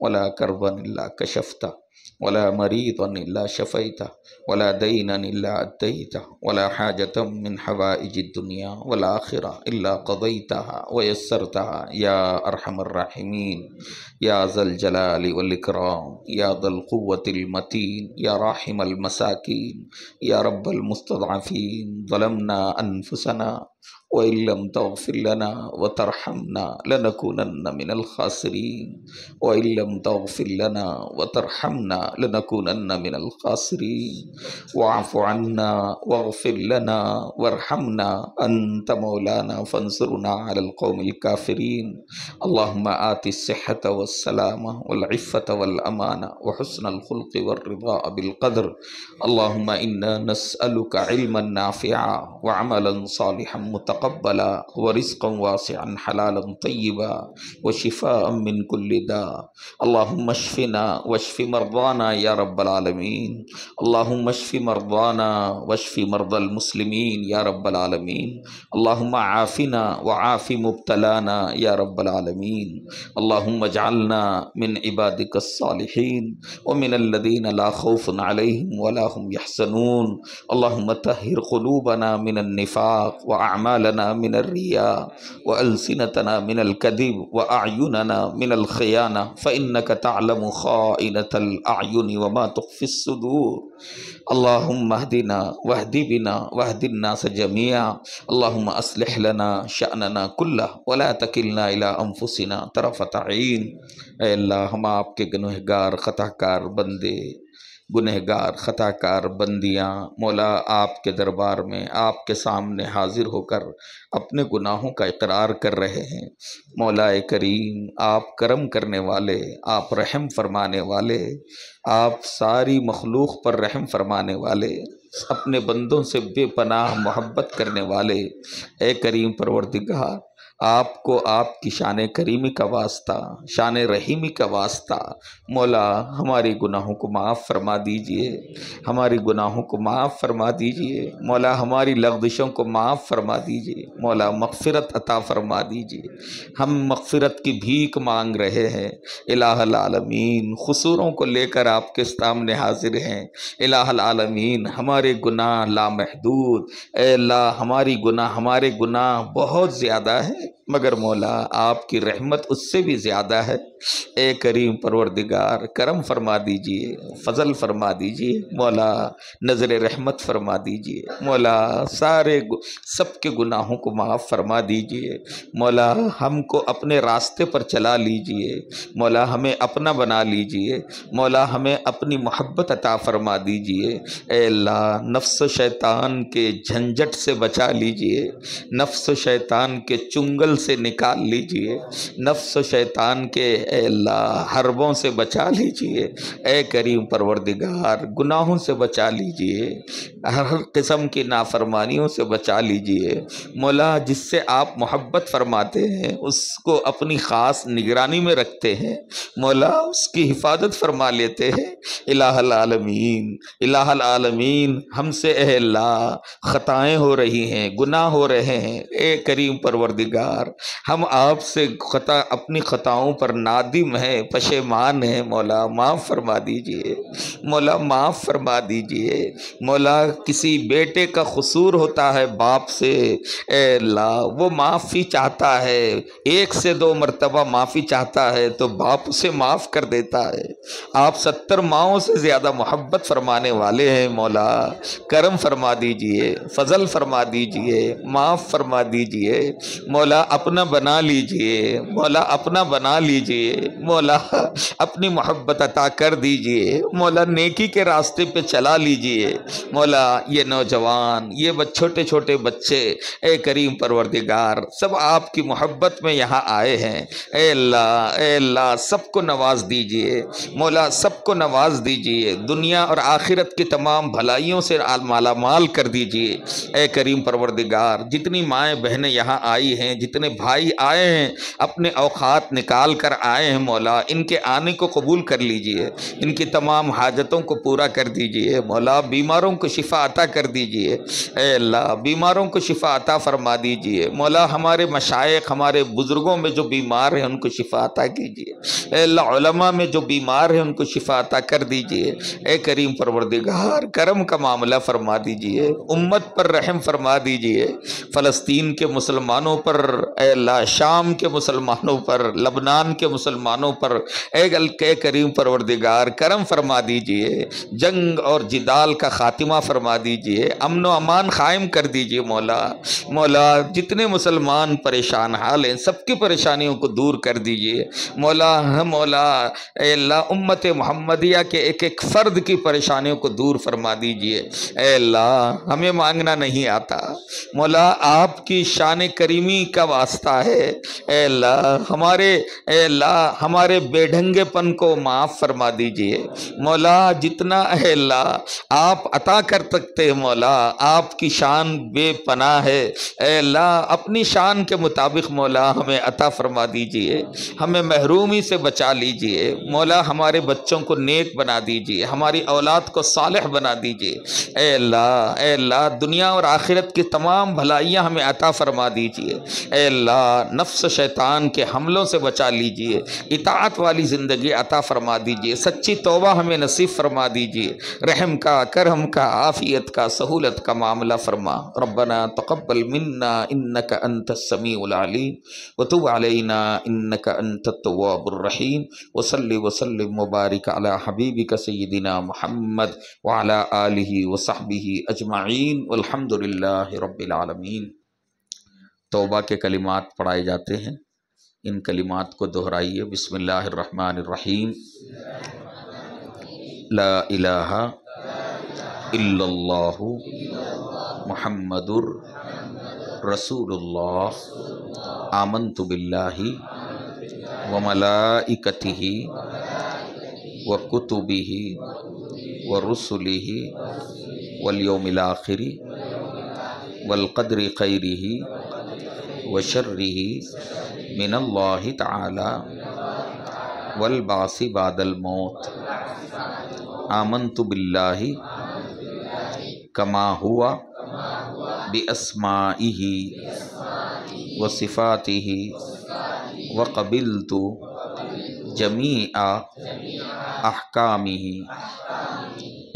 ولا كربا إلا كشفته ولا مريضا إلا شفيته ولا دينا إلا أديته ولا حاجة من حوائج الدنيا والآخرة إلا قضيتها ويسرتها يا أرحم الراحمين يا ذا الجلال والإكرام يا ذا القوة المتين يا راحم المساكين يا رب المستضعفين. ظلمنا أنفسنا وإن لم تغفر لنا وترحمنا لنكونن من الخاسرين وإن لم تغفر لنا وترحمنا لنكونن من الخاسرين. واعف عنا واغفر لنا وارحمنا أنت مولانا فانصرنا على القوم الكافرين. اللهم آت الصحة والسلامة والعفة والأمانة وحسن الخلق والرضا بالقدر. اللهم إنا نسألك علما نافعا وعملا صالحا متقبلا ورزقا واسعا حلالا طيبا وشفاء من كل داء. اللهم اشفنا واشف مرضانا يا رب العالمين. اللهم اشف مرضانا واشف مرضى المسلمين يا رب العالمين. اللهم عافنا وعاف مبتلانا يا رب العالمين. اللهم اجعلنا من عبادك الصالحين ومن الذين لا خوف عليهم ولا هم يحزنون. اللهم طهر قلوبنا من النفاق وأعمالنا من الرياء وألسنتنا من الكذب وأعيننا من الخيانة فإنك تعلم خائنة الأعين وما تخفي الصدور. اللهم اهدنا واهد بنا واهد الناس جميعا. اللهم اصلح لنا شأننا كله ولا تکلنا الى انفسنا طرفة عین. اے اللہ ہم آپ کے گنہگار خطا کار بندے، گنہگار خطا کار بندیاں مولا آپ کے دربار میں آپ کے سامنے حاضر ہو کر اپنے گناہوں کا اقرار کر رہے ہیں۔ مولا کریم آپ کرم کرنے والے، آپ رحم فرمانے والے، آپ ساری مخلوق پر رحم فرمانے والے، اپنے بندوں سے بے پناہ محبت کرنے والے، اے کریم پروردگار آپ کو آپ کی شان کریمی کا واسطہ، شان رحیمی کا واسطہ مولا ہماری گناہوں کو معاف فرما دیجئے، ہماری گناہوں کو معاف فرما دیجئے مولا، ہماری لغزشوں کو معاف فرما دیجئے مولا، مغفرت عطا فرما دیجئے۔ ہم مغفرت کی بھیک مانگ رہے ہیں الہ العالمین، قصوروں کو لے کر آپ کے سامنے حاضر ہیں الہ العالمین، ہمارے گناہ لامحدود، اے اللہ ہمارے گناہ بہت زیادہ ہیں مگر مولا آپ کی رحمت اس سے بھی زیادہ ہے۔ اے کریم پروردگار کرم فرما دیجئے، فضل فرما دیجئے مولا، نظر رحمت فرما دیجئے مولا، سب کے گناہوں کو معاف فرما دیجئے مولا، ہم کو اپنے راستے پر چلا لیجئے مولا، ہمیں اپنا بنا لیجئے مولا، ہمیں اپنی محبت عطا فرما دیجئے۔ اے اللہ نفس و شیطان کے جھنجٹ سے بچا لیجئے، نفس و شیطان کے چنگل سے نکال لیجئے، نفس و شیطان کے اے اللہ حربوں سے بچا لیجئے، اے کریم پروردگار گناہوں سے بچا لیجئے، ہر قسم کی نافرمانیوں سے بچا لیجئے مولا، جس سے آپ محبت فرماتے ہیں اس کو اپنی خاص نگرانی میں رکھتے ہیں مولا، اس کی حفاظت فرما لیتے ہیں الہ العالمین۔ الہ العالمین ہم سے اے اللہ خطائیں ہو رہی ہیں، گناہ ہو رہے ہیں، اے کریم پروردگار ہم آپ سے اپنی خطاؤں پر نادم ہیں، پشیمان ہیں مولا، معاف فرما دیجئے مولا، معاف فرما دیجئے مولا۔ کسی بیٹے کا قصور ہوتا ہے باپ سے، اے اللہ وہ معافی چاہتا ہے، 1 سے 2 مرتبہ معافی چاہتا ہے تو باپ اسے معاف کر دیتا ہے۔ آپ 70 ماؤں سے زیادہ محبت فرمانے والے ہیں مولا، کرم فرما دیجئے، فضل فرما دیجئے، معاف فرما دیجئے مولا، اپنا بنا لیجئے مولا، اپنا بنا لیجئے مولا، اپنی محبت عطا کر دیجئے مولا، نیکی کے راستے پہ چلا لیجئے مولا۔ یہ نوجوان، یہ چھوٹے چھوٹے بچے اے کریم پروردگار سب آپ کی محبت میں یہاں آئے ہیں، اے اللہ سب کو نواز دیجئے مولا، سب کو نواز دیجئے، دنیا اور آخرت کی تمام بھلائیوں سے مالا مال کر دیجئے اے کریم پروردگار۔ جتنی مائیں بہنیں یہاں آئی ہیں، جتنے بھائی آئے ہیں اپنے اوقات نکال کر آئے ہیں مولا، ان کے آنے کو قبول کر لیجئے، ان کی تمام حاجتوں کو پورا کر دیجئے مولا، بیماروں کو شفا شفا عطا کر دیجئے، اے اللہ بیماروں کو شفا عطا فرما دیجئے، مولا ہمارے مشائخ ہمارے بزرگوں میں جو بیمار ہیں ان کو شفا عطا کیجئے، اے اللہ علماء میں جو بیمار ہیں ان کو شفا عطا کر دیجئے، اے کریم پروردگار کرم کا معاملہ فرما دیجئے، امت پر رحم فرما دیجئے، فلسطین کے مسلمانوں پر، اے اللہ شام کے مسلمانوں پر، لبنان کے مسلمانوں پر اے کریم پروردگار کرم فرما دیجئے، جنگ اور جدال کا خاتمہ فرما دیجئے، امن و امان قائم کر دیجئے مولا جتنے مسلمان پریشان حال ہیں سب کی پریشانیوں کو دور کر دیجئے مولا اے اللہ امت محمدیہ کے ایک ایک فرد کی پریشانیوں کو دور فرما دیجئے، اے اللہ ہمیں مانگنا نہیں آتا مولا آپ کی شان کریمی کا واسطہ ہے، اے اللہ ہمارے بے ڈھنگے پن کو معاف فرما دیجئے مولا، جتنا اے اللہ آپ عطا کر سکتے ہیں مولا آپ کی شان بے پناہ ہے، اے اللہ اپنی شان کے مطابق مولا ہمیں عطا فرما دیجئے، ہمیں محرومی سے بچا لیجئے مولا، ہمارے بچوں کو نیک بنا دیجئے، ہماری اولاد کو صالح بنا دیجئے، اے اللہ دنیا اور آخرت کی تمام بھلائیاں ہمیں عطا فرما دیجئے، اے اللہ نفس شیطان کے حملوں سے بچا لیجئے، اطاعت والی زندگی عطا فرما دیجئے، سچی توبہ ہمیں نصیب فرما دیجئے، رحم کا کرم کا عافیت کا سہولت کا معاملہ فرما، ربنا تقبل منا انک انت السمیع العلیم وتب علینا انک انت التواب الرحیم، وصلی وسلم مبارک علی حبیبک سیدنا محمد وعلی آلہ وصحبہ اجمعین والحمد للہ رب العالمین۔ توبہ کے کلمات پڑھائے جاتے ہیں، ان کلمات کو دہرائیے، بسم اللہ الرحمن الرحیم، لا الہ الا اللہ محمد رسول اللہ، آمنت باللہ وملائکتہ وکتبہ ورسلہ والیوم الآخر والقدر خیرہ وشرہ من اللہ تعالی والبعث بعد الموت، آمنت باللہ کما ہوا باسمائہ وصفاتہ وقبلت جمیع احکامہ،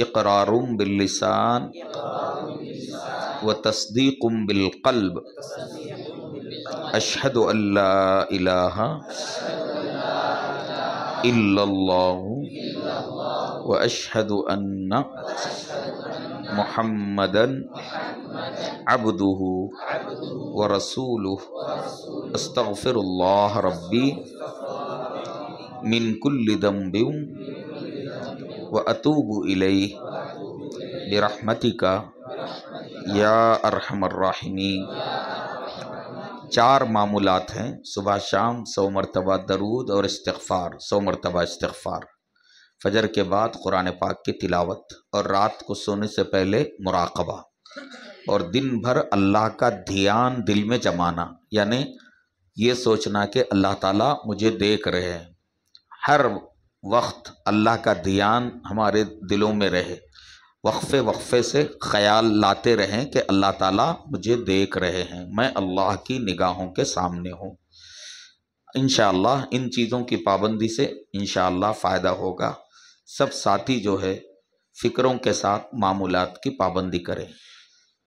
اقرار باللسان وتصدیق بالقلب، اشہد ان لا الہ الا اللہ واشہد ان محمدا عبدہ ورسولہ، استغفر اللہ ربی من کل ذنب واتوب الیہ برحمتک یا ارحم الراحمین۔ 4 معمولات ہیں، صبح شام 100 مرتبہ درود اور استغفار، 100 مرتبہ استغفار، فجر کے بعد قرآن پاک کی تلاوت، اور رات کو سونے سے پہلے مراقبہ، اور دن بھر اللہ کا دھیان دل میں جمانا، یعنی یہ سوچنا کہ اللہ تعالیٰ مجھے دیکھ رہے ہیں، ہر وقت اللہ کا دھیان ہمارے دلوں میں رہے، وقفے سے خیال لاتے رہیں کہ اللہ تعالیٰ مجھے دیکھ رہے ہیں، میں اللہ کی نگاہوں کے سامنے ہوں۔ انشاءاللہ ان چیزوں کی پابندی سے انشاءاللہ فائدہ ہوگا۔ سب ساتھی جو ہے فکروں کے ساتھ معمولات کی پابندی کریں۔